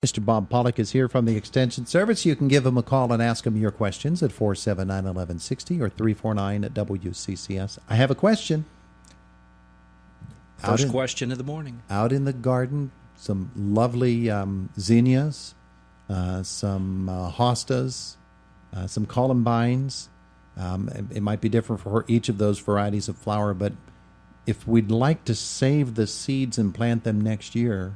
Mr. Bob Pollock is here from the Extension Service. You can give him a call and ask him your questions at 479-1160 or 349-WCCS. I have a question. First question of the morning. Out in the garden, some lovely zinnias, some hostas, some columbines. It might be different for each of those varieties of flower, but if we'd like to save the seeds and plant them next year,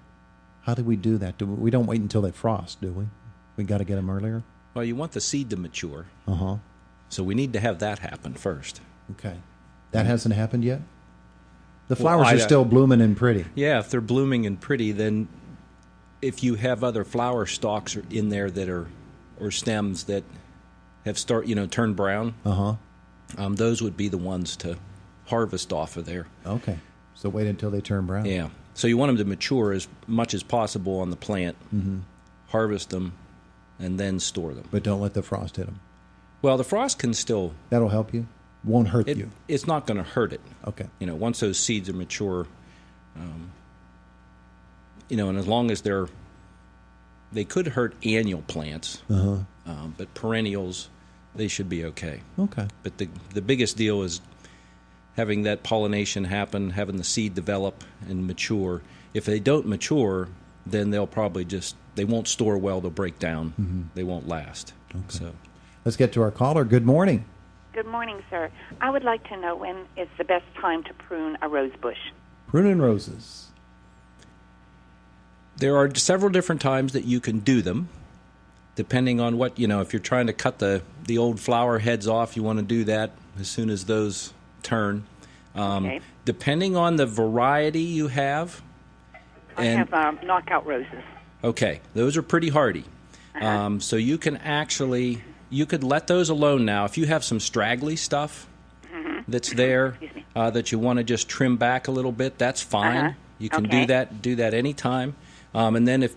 how do we do that? We don't wait until they frost, do we? We got to get them earlier? Well, you want the seed to mature. Uh-huh. So we need to have that happen first. Okay. That hasn't happened yet? The flowers are still blooming and pretty. Yeah, if they're blooming and pretty, then if you have other flower stalks in there that are, or stems that have turned brown, those would be the ones to harvest off of there. Okay. So wait until they turn brown. Yeah. So you want them to mature as much as possible on the plant, harvest them, and then store them. But don't let the frost hit them. Well, the frost can still... That'll help you? Won't hurt you? It's not going to hurt it. Okay. Once those seeds are mature, and as long as they could hurt annual plants, but perennials, they should be okay. Okay. But the biggest deal is having that pollination happen, having the seed develop and mature. If they don't mature, then they'll probably they won't store well, they'll break down, they won't last. Okay. So, let's get to our caller. Good morning. Good morning, sir. I would like to know when is the best time to prune a rose bush. Pruning Roses. There are several different times that you can do them, depending on what, if you're trying to cut the old flower heads off, you want to do that as soon as those turn. Okay. Depending on the variety you have. I have knockout roses. Okay, those are pretty hardy. So you can you could let those alone now. If you have some straggly stuff that's there that you want to just trim back a little bit, that's fine. You can do that anytime. And then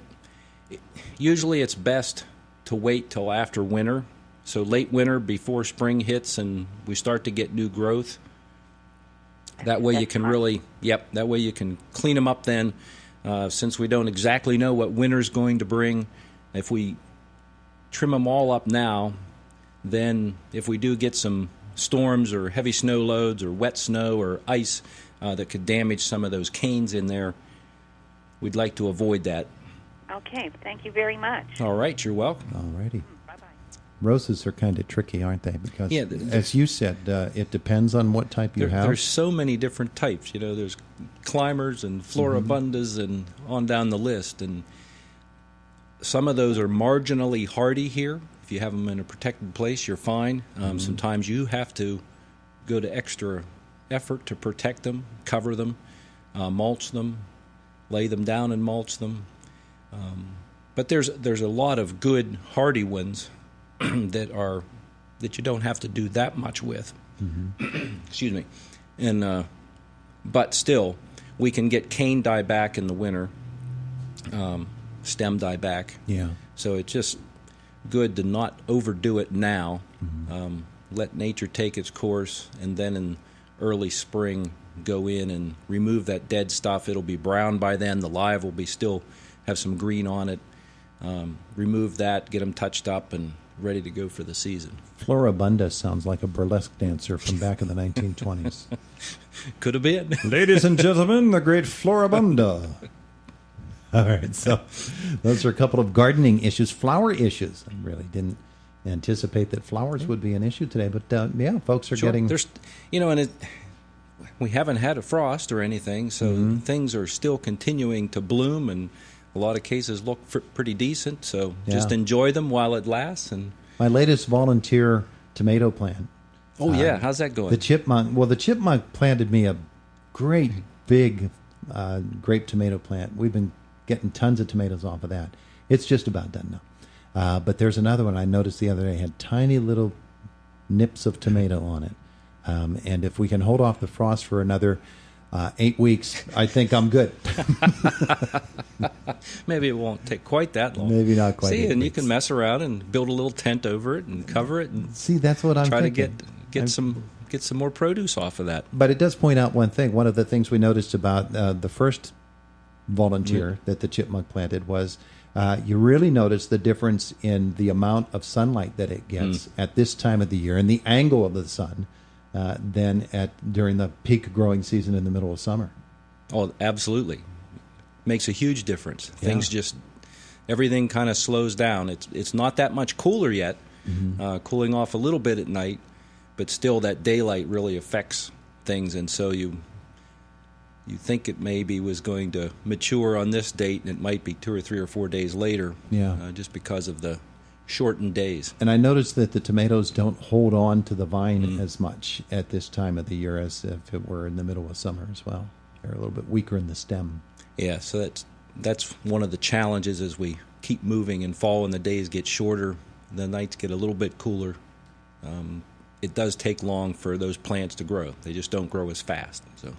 usually it's best to wait till after winter. So late winter before spring hits and we start to get new growth. That way you can that way you can clean them up then. Since we don't exactly know what winter's going to bring, if we trim them all up now, then if we do get some storms or heavy snow loads or wet snow or ice that could damage some of those canes in there, we'd like to avoid that. Okay, thank you very much. All right, you're welcome. All righty. Bye-bye. Roses are kind of tricky, aren't they? Because, as you said, it depends on what type you have. There's so many different types. There's climbers and floribundas and on down the list. And some of those are marginally hardy here. If you have them in a protected place, you're fine. Sometimes you have to go to extra effort to protect them, cover them, mulch them, lay them down and mulch them. But there's a lot of good hardy ones that you don't have to do that much with. Excuse me. And but still, we can get cane dieback in the winter, stem dieback. Yeah. So it's just good to not overdo it now. Let nature take its course, and then in early spring go in and remove that dead stuff. It'll be brown by then. The live will be still have some green on it. Remove that, get them touched up and ready to go for the season. Floribunda sounds like a burlesque dancer from back in the 1920s. Could have been. Ladies and gentlemen, the great Floribunda. All right, so those are a couple of gardening issues, flower issues. I really didn't anticipate that flowers would be an issue today, but folks are getting... There's, we haven't had a frost or anything, so things are still continuing to bloom, and a lot of cases look pretty decent, so just enjoy them while it lasts. And my latest volunteer tomato plant. Oh, how's that going? The chipmunk planted me a great big grape tomato plant. We've been getting tons of tomatoes off of that. It's just about done now. But there's another one I noticed the other day, had tiny little nips of tomato on it. And if we can hold off the frost for another 8 weeks, I think I'm good. Maybe it won't take quite that long. Maybe not quite. See, and you can mess around and build a little tent over it and cover it. And see, that's what I'm thinking. Try to get some more produce off of that. But it does point out one thing. One of the things we noticed about the first volunteer that the chipmunk planted was you really notice the difference in the amount of sunlight that it gets at this time of the year and the angle of the sun than during the peak growing season in the middle of summer. Oh, absolutely. Makes a huge difference. Yeah. Everything kind of slows down. It's not that much cooler yet, cooling off a little bit at night, but still that daylight really affects things, and so you think it maybe was going to mature on this date, and it might be 2 or 3 or 4 days later, just because of the shortened days. And I noticed that the tomatoes don't hold on to the vine as much at this time of the year as if it were in the middle of summer as well. They're a little bit weaker in the stem. Yeah, so that's one of the challenges as we keep moving in fall and the days get shorter, the nights get a little bit cooler. It does take long for those plants to grow. They just don't grow as fast. So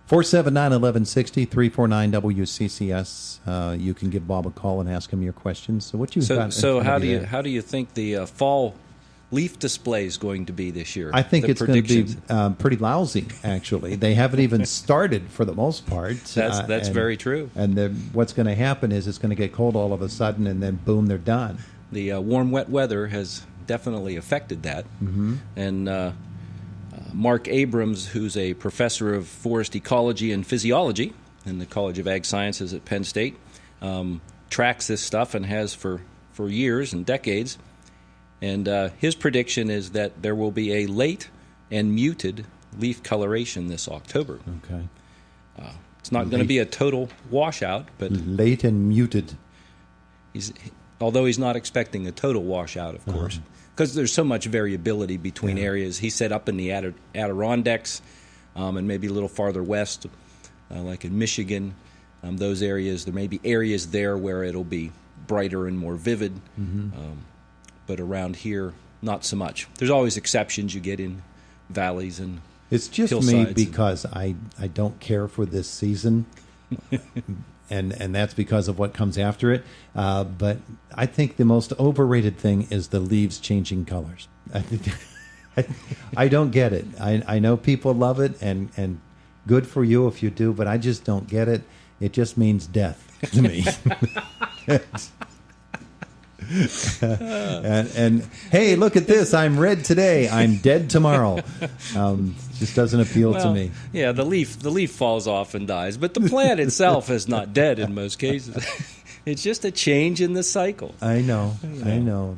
479-1160, 349-WCCS. You can give Bob a call and ask him your questions. So what you've got? So how do you think the fall leaf display is going to be this year? I think it's going to be pretty lousy. Actually, they haven't even started for the most part. That's very true. And then what's going to happen is it's going to get cold all of a sudden, and then boom, they're done. The warm, wet weather has definitely affected that. And Mark Abrams, who's a professor of forest ecology and physiology in the College of Ag Sciences at Penn State, tracks this stuff and has for years and decades. And his prediction is that there will be a late and muted leaf coloration this October. Okay. It's not going to be a total washout, but late and muted. Although he's not expecting a total washout, of course, because there's so much variability between areas. He said up in the Adirondacks and maybe a little farther west, like in Michigan, those areas, there may be areas there where it'll be brighter and more vivid. But around here, not so much. There's always exceptions you get in valleys and it's just hillsides. Me because I don't care for this season, and that's because of what comes after it. But I think the most overrated thing is the leaves changing colors. I don't get it. I know people love it, and good for you if you do, but I just don't get it. It just means death to me. and hey, look at this! I'm red today. I'm dead tomorrow. Just doesn't appeal to me. Yeah, the leaf falls off and dies, but the plant itself is not dead in most cases. It's just a change in the cycle. I know.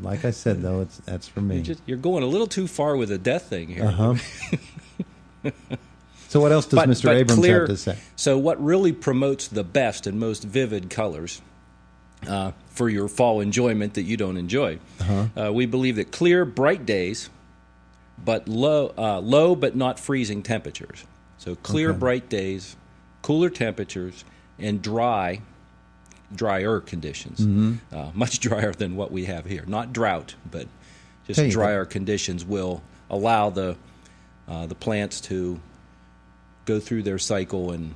Like I said, though, that's for me. You're going a little too far with the death thing here. So what else does Mr. Abrams have to say? So what really promotes the best and most vivid colors for your fall enjoyment that you don't enjoy? We believe that clear, bright days, but low but not freezing temperatures. So clear, bright days, cooler temperatures, and drier conditions. Much drier than what we have here. Not drought, but just drier conditions will allow the plants to go through their cycle and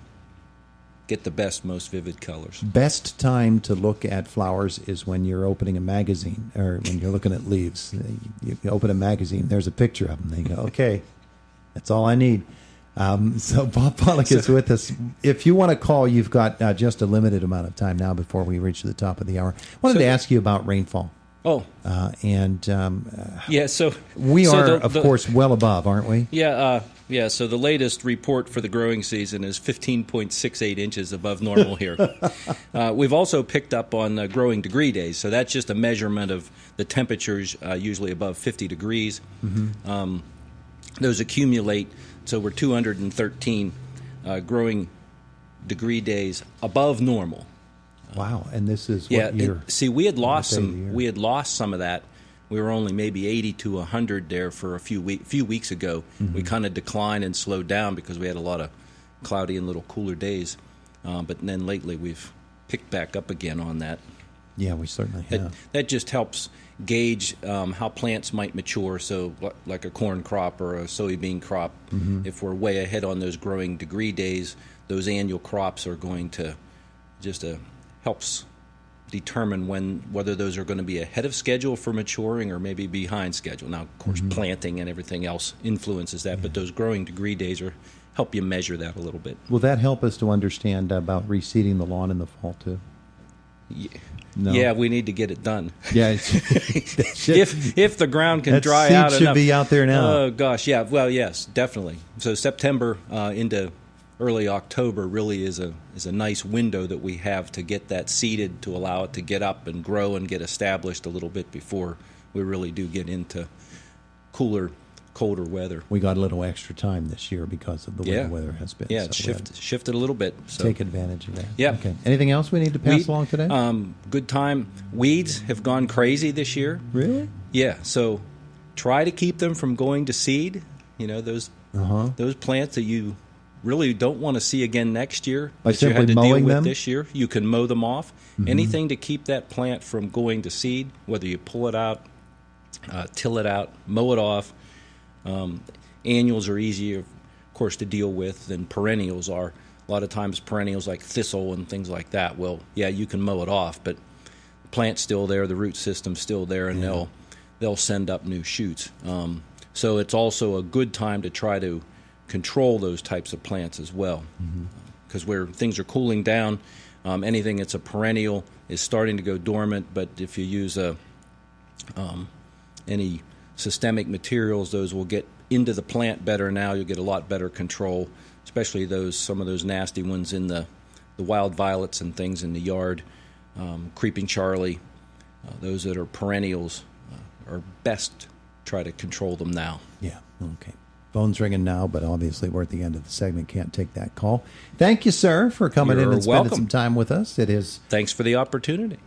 get the best, most vivid colors. Best time to look at flowers is when you're opening a magazine or when you're looking at leaves. You open a magazine, there's a picture of them. They go, okay, that's all I need. So Bob Pollock is with us. If you want to call, you've got just a limited amount of time now before we reach the top of the hour. I wanted to ask you about rainfall. So we are, of course, well above, aren't we? Yeah, so the latest report for the growing season is 15.68 inches above normal here. We've also picked up on growing degree days, so that's just a measurement of the temperatures usually above 50 degrees. Those accumulate, so we're 213 growing degree days above normal. Wow, and this is what year? We had lost some. We had lost some of that. We were only maybe 80 to 100 there for a few weeks ago. We kind of declined and slowed down because we had a lot of cloudy and little cooler days. But then lately we've picked back up again on that. Yeah, we certainly have. That just helps gauge how plants might mature. So like a corn crop or a soybean crop, if we're way ahead on those growing degree days, those annual crops are going to just helps determine whether those are going to be ahead of schedule for maturing or maybe behind schedule. Now, of course, planting and everything else influences that, but those growing degree days help you measure that a little bit. Will that help us to understand about reseeding the lawn in the fall, too? No. Yeah, we need to get it done. Yeah. If the ground can that dry seed out should enough. be out there now. Oh gosh, yeah. Well, yes, definitely. So September into early October really is a nice window that we have to get that seeded, to allow it to get up and grow and get established a little bit before we really do get into cooler, colder weather. We got a little extra time this year because of the way the weather has been. Yeah, it's shifted a little bit. So. Take advantage of that. Yeah. Okay. Anything else we need to pass along today? Good time. Weeds have gone crazy this year. Really? Yeah. So try to keep them from going to seed. You know, those plants that you really don't want to see again next year, By that you had simply to deal mowing with them? this year. You can mow them off. Anything to keep that plant from going to seed, whether you pull it out, till it out, mow it off. Annuals are easier, of course, to deal with than perennials are. A lot of times perennials like thistle and things like that, well, yeah, you can mow it off, but the plant's still there, the root system's still there, and they'll send up new shoots. So it's also a good time to try to control those types of plants as well, because where things are cooling down, anything that's a perennial is starting to go dormant, but if you use any systemic materials, those will get into the plant better now. You'll get a lot better control, especially some of those nasty ones in the wild violets and things in the yard, creeping Charlie. Those that are perennials are best try to control them now. Yeah, okay. Phone's ringing now, but obviously we're at the end of the segment. Can't take that call. Thank you, sir, for coming in and spending some time with us. Thanks for the opportunity.